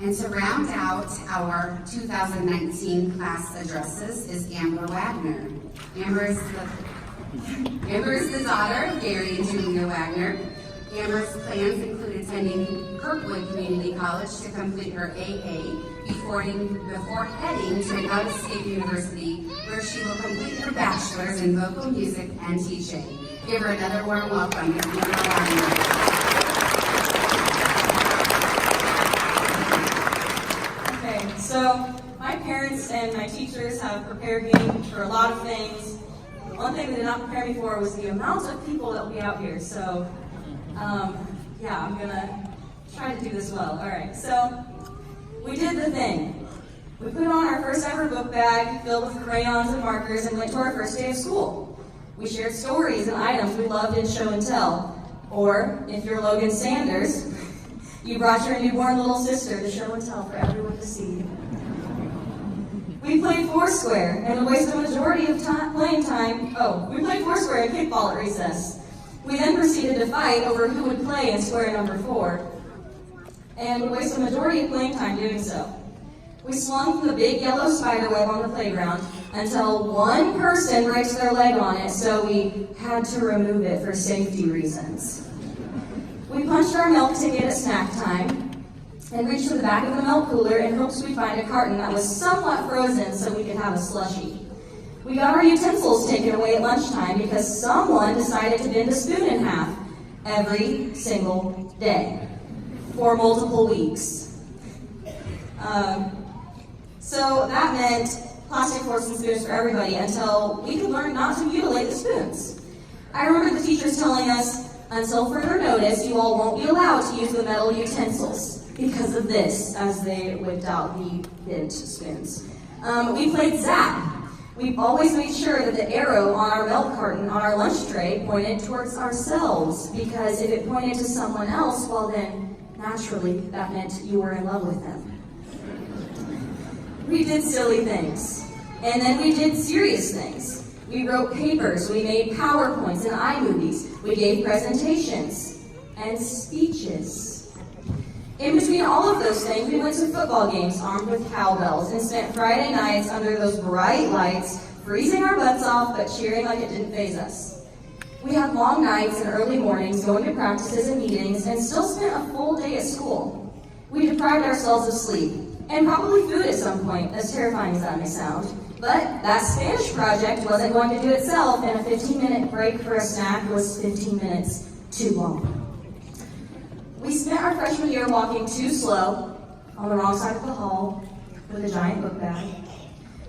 And to round out our 2019 class addresses is Amber Wagner. Amber is the daughter of Gary and Julia Wagner. Amber's plans include attending Kirkwood Community College to complete her AA before heading to an out-of-state university where she will complete her bachelor's in vocal music and teaching. Give her another warm welcome, Miss Amber Wagner. So my parents and my teachers have prepared me for a lot of things. One thing they did not prepare me for was the amount of people that will be out here. So yeah, I'm gonna try to do this well. All right, so we did the thing. We put on our first ever book bag filled with crayons and markers and went to our first day of school. We shared stories and items we loved in show and tell. Or, if you're Logan Sanders, you brought your newborn little sister to show and tell for everyone to see. We played Foursquare, and we wasted the majority of playing time. We played Foursquare and kickball at recess. We then proceeded to fight over who would play in square number 4, and we wasted the majority of playing time doing so. We swung from the big yellow spider web on the playground until one person breaks their leg on it, so we had to remove it for safety reasons. We punched our milk ticket at snack time and reached to the back of the milk cooler in hopes we'd find a carton that was somewhat frozen so we could have a slushie. We got our utensils taken away at lunchtime because someone decided to bend a spoon in half every single day for multiple weeks. So that meant plastic forks and spoons for everybody until we could learn not to mutilate the spoons. I remember the teachers telling us, until further notice, you all won't be allowed to use the metal utensils because of this, as they whipped out the bent spoons. We played Zap. We always made sure that the arrow on our milk carton on our lunch tray pointed towards ourselves, because if it pointed to someone else, well then, naturally, that meant you were in love with them. We did silly things, and then we did serious things. We wrote papers, we made PowerPoints and iMovies, we gave presentations and speeches. In between all of those things, we went to football games armed with cowbells and spent Friday nights under those bright lights, freezing our butts off but cheering like it didn't faze us. We had long nights and early mornings going to practices and meetings and still spent a full day at school. We deprived ourselves of sleep, and probably food at some point, as terrifying as that may sound. But that Spanish project wasn't going to do itself, and a 15-minute break for a snack was 15 minutes too long. We spent our freshman year walking too slow on the wrong side of the hall with a giant book bag.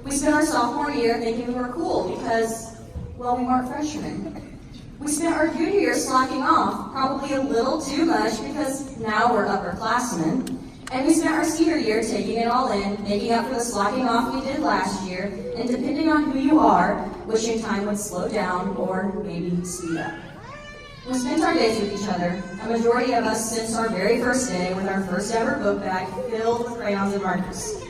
We spent our sophomore year thinking we were cool because, well, we weren't freshmen. We spent our junior year slacking off, probably a little too much because now we're upperclassmen. And we spent our senior year taking it all in, making up for the slacking off we did last year, and depending on who you are, wishing time would slow down or maybe speed up. We spent our days with each other, a majority of us since our very first day with our first ever book bag filled with crayons and markers.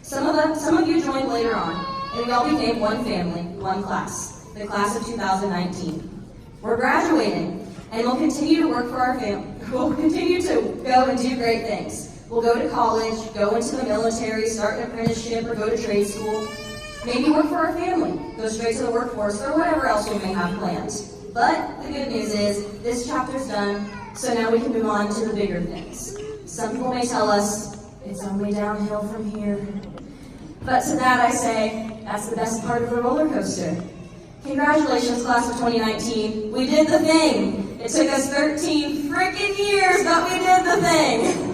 Some of you joined later on, and we all became one family, one class, the class of 2019. We're graduating, and we'll continue to work for our family. We'll continue to go and do great things. We'll go to college, go into the military, start an apprenticeship, or go to trade school. Maybe work for our family, go straight to the workforce, or whatever else we may have planned. But the good news is, this chapter's done, so now we can move on to the bigger things. Some people may tell us, it's only downhill from here. But to that I say, that's the best part of the roller coaster. Congratulations, class of 2019. We did the thing. It took us 13 freaking years, but we did the thing.